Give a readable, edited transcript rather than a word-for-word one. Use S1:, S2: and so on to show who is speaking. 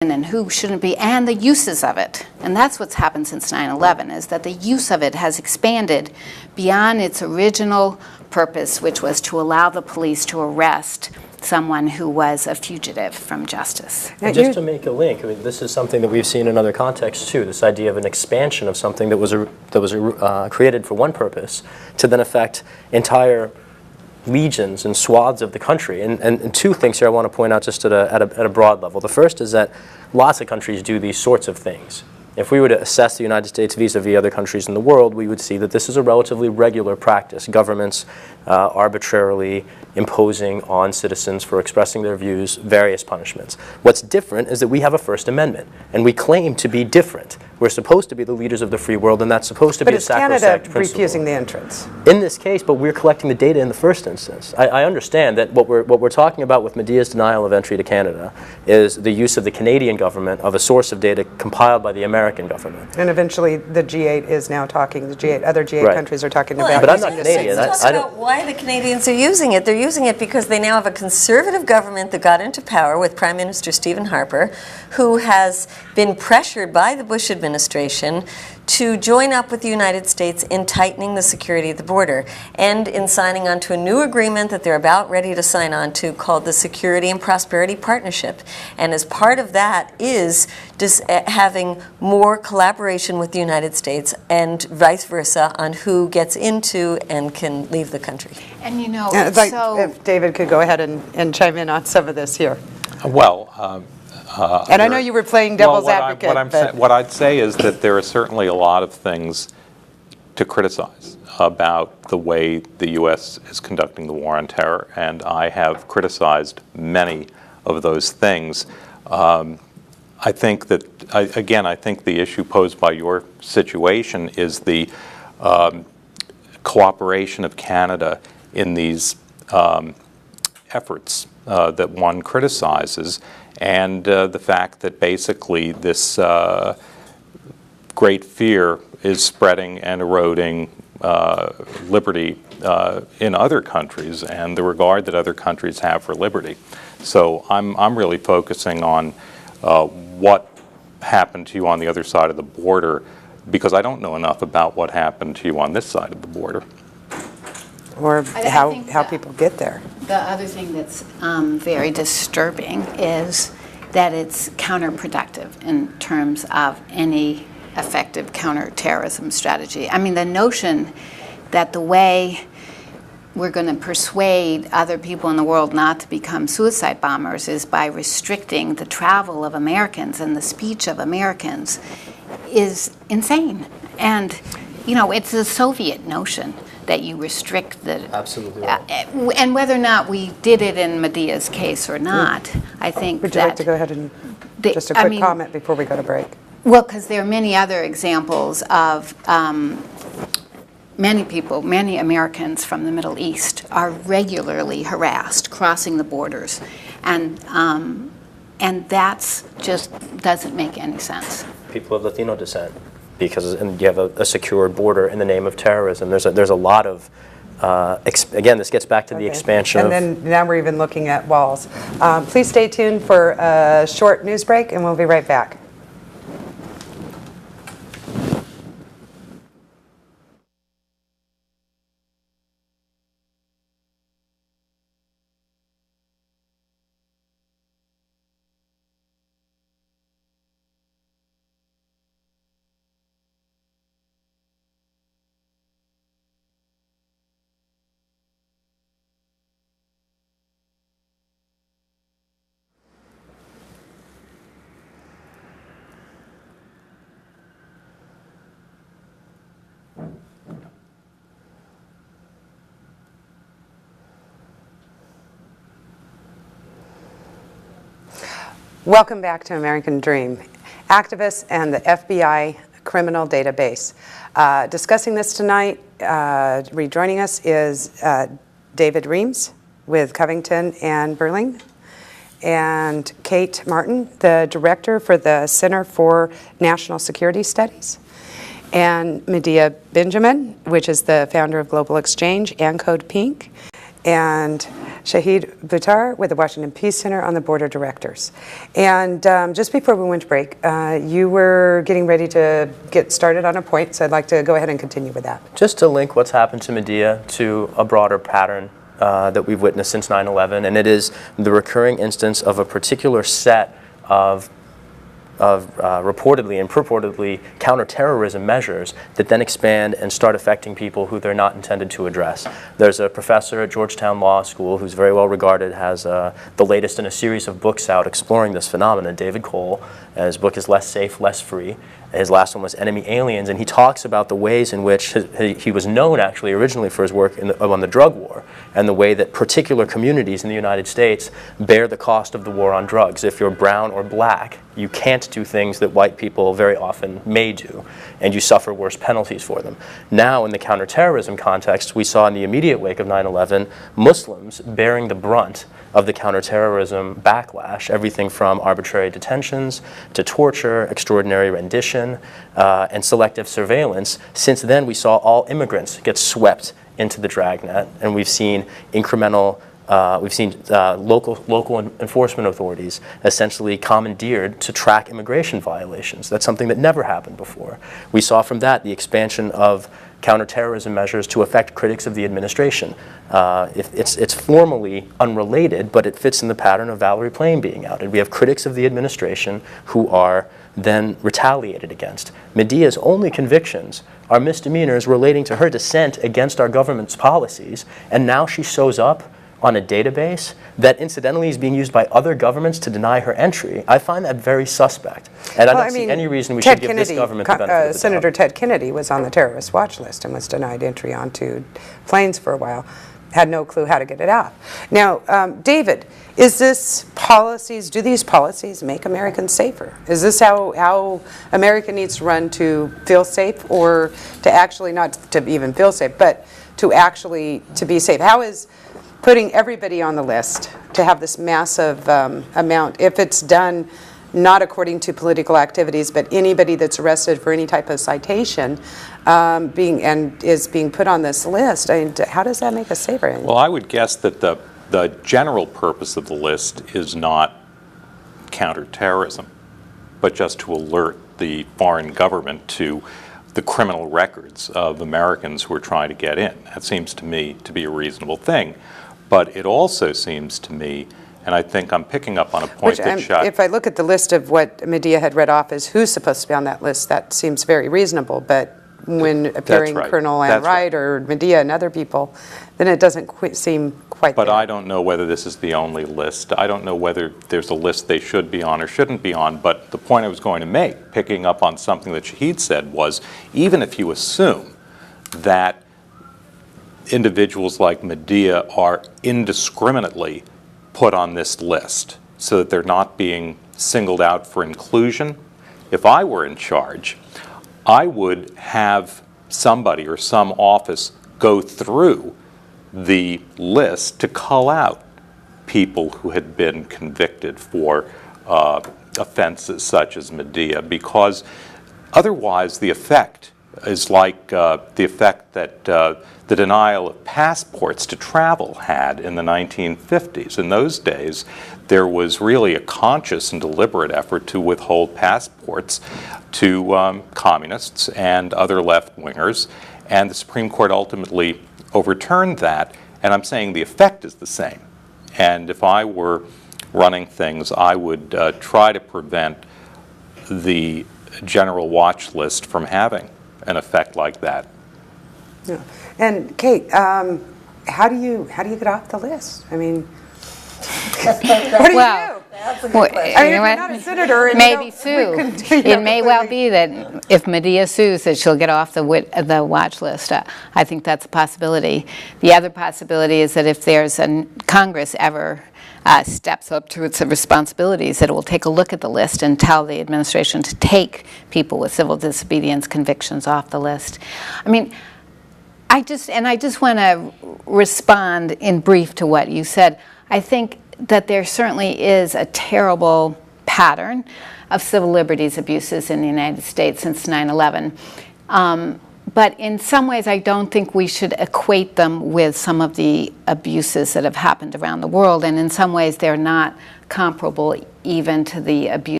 S1: and who shouldn't be, and the uses of it. And that's what's happened since 9/11, is that the use of it has expanded beyond its original purpose, which was to allow the police to arrest someone who was a fugitive from justice.
S2: And just to make a link, I mean, this is something that we've seen in other contexts too, this idea of an expansion of something that was created for one purpose to then affect entire regions and swaths of the country. And two things here I want to point out just at a broad level. The first is that lots of countries do these sorts of things. If we were to assess the United States vis-a-vis other countries in the world, we would see that this is a relatively regular practice. Governments arbitrarily imposing on citizens for expressing their views various punishments. What's different is that we have a First Amendment, and we claim to be different. We're supposed to be the leaders of the free world, and that's supposed to be a sacrosanct principle. But is
S3: Canada refusing the entrance?
S2: In this case, but we're collecting the data in the first instance. I understand that what we're talking about with Medea's denial of entry to Canada is the use of the Canadian government of a source of data compiled by the American government.
S3: And eventually the G8 is now talking, the G8, other G8 countries are talking about
S2: but I'm not Canadian.
S4: Let's talk about why the Canadians are using it. They're using it because they now have a conservative government that got into power with Prime Minister Stephen Harper, who has been pressured by the Bush administration to join up with the United States in tightening the security at the border and in signing on to a new agreement that they're about ready to sign on to called the Security and Prosperity Partnership. And as part of that is just having more collaboration with the United States and vice versa on who gets into and can leave the country.
S1: And you know,
S3: if David could go ahead and chime in on some of this here.
S5: Well,
S3: and I know you were playing devil's advocate.
S5: What I'd say is that there are certainly a lot of things to criticize about the way the U.S. is conducting the war on terror, and I have criticized many of those things. I think that, again, I think the issue posed by your situation is the cooperation of Canada in these efforts that one criticizes, and the fact that basically this great fear is spreading and eroding liberty in other countries and the regard that other countries have for liberty. So I'm really focusing on what happened to you on the other side of the border, because I don't know enough about what happened to you on this side of the border.
S3: Or how people get there.
S1: The other thing that's very disturbing is that it's counterproductive in terms of any effective counterterrorism strategy. I mean, the notion that the way we're going to persuade other people in the world not to become suicide bombers is by restricting the travel of Americans and the speech of Americans is insane. And, you know, it's a Soviet notion that you restrict the...
S2: Absolutely.
S1: And whether or not we did it in Medea's case or not, I think
S3: Would you like to go ahead and just a quick comment before we go to break?
S1: Well, because there are many other examples of many people, many Americans from the Middle East are regularly harassed crossing the borders. And that's just doesn't make any sense.
S2: People of Latino descent. Because you have a secured border in the name of terrorism. There's a lot of, again, this gets back to the expansion
S3: and then now we're even looking at walls. Please stay tuned for a short news break, and we'll be right back. Welcome back to American Dream. Activists and the FBI criminal database. Discussing this tonight, rejoining us is David Remes with Covington and Burling, and Kate Martin, the director for the Center for National Security Studies, and Medea Benjamin, which is the founder of Global Exchange and Code Pink, and Shahid Butar with the Washington Peace Center on the Board of Directors. And just before we went to break, you were getting ready to get started on a point, so I'd like to go ahead and continue with that.
S2: Just to link what's happened to Medea to a broader pattern that we've witnessed since 9/11, and it is the recurring instance of a particular set of reportedly and purportedly counterterrorism measures that then expand and start affecting people who they're not intended to address. There's a professor at Georgetown Law School who's very well regarded, has the latest in a series of books out exploring this phenomenon, David Cole. His book is Less Safe, Less Free. His last one was Enemy Aliens, and he talks about the ways in which he was known actually originally for his work on the drug war, and the way that particular communities in the United States bear the cost of the war on drugs. If you're brown or black, you can't do things that white people very often may do, and you suffer worse penalties for them. Now, in the counterterrorism context, we saw in the immediate wake of 9/11, Muslims bearing the brunt of the counterterrorism backlash, everything from arbitrary detentions to torture, extraordinary rendition, and selective surveillance. Since then, we saw all immigrants get swept into the dragnet, and we've seen incremental local enforcement authorities essentially commandeered to track immigration violations. That's something that never happened before. We saw from that the expansion of counterterrorism measures to affect critics of the administration. It's formally unrelated, but it fits in the pattern of Valerie Plame being outed. We have critics of the administration who are then retaliated against. Medea's only convictions are misdemeanors relating to her dissent against our government's policies, and now she shows up on a database that incidentally is being used by other governments to deny her entry. I find that very suspect. And I don't see any reason we should give this government the benefit of the doubt.
S3: Senator Ted Kennedy was on the terrorist watch list and was denied entry onto planes for a while. Had no clue how to get it out. Now, David, do these policies make Americans safer? Is this how America needs to run to feel safe, or to actually not to even feel safe, but to actually to be safe? How is putting everybody on the list to have this massive amount, if it's done not according to political activities, but anybody that's arrested for any type of citation is being put on this list, how does that make us safer?
S5: Well, I would guess that the general purpose of the list is not counterterrorism, but just to alert the foreign government to the criminal records of Americans who are trying to get in. That seems to me to be a reasonable thing. But it also seems to me, and I think I'm picking up on a point that Shahid...
S3: If I look at the list of what Medea had read off as who's supposed to be on that list, that seems very reasonable. But when appearing Colonel Ann Wright or Medea and other people, then it doesn't seem quite
S5: But
S3: there.
S5: I don't know whether this is the only list. I don't know whether there's a list they should be on or shouldn't be on. But the point I was going to make, picking up on something that Shahid said, was even if you assume that individuals like Medea are indiscriminately put on this list so that they're not being singled out for inclusion, if I were in charge, I would have somebody or some office go through the list to cull out people who had been convicted for offenses such as Medea, because otherwise the effect is like the effect that the denial of passports to travel had in the 1950s. In those days, there was really a conscious and deliberate effort to withhold passports to communists and other left-wingers, and the Supreme Court ultimately overturned that, and I'm saying the effect is the same. And if I were running things, I would try to prevent the general watch list from having an effect like that.
S3: Yeah. And Kate, how do you get off the list? I mean, what do you do?
S4: That's a good question.
S3: I mean, if you're not a senator, and
S1: maybe sue. It may well be that if Medea sues, that she'll get off the watch list. I think that's a possibility. The other possibility is that if there's a Congress ever steps up to its responsibilities, that it will take a look at the list and tell the administration to take people with civil disobedience convictions off the list. I mean, I just want to respond in brief to what you said. I think that there certainly is a terrible pattern of civil liberties abuses in the United States since 9/11. But in some ways, I don't think we should equate them with some of the abuses that have happened around the world. And in some ways, they're not comparable even to the abuse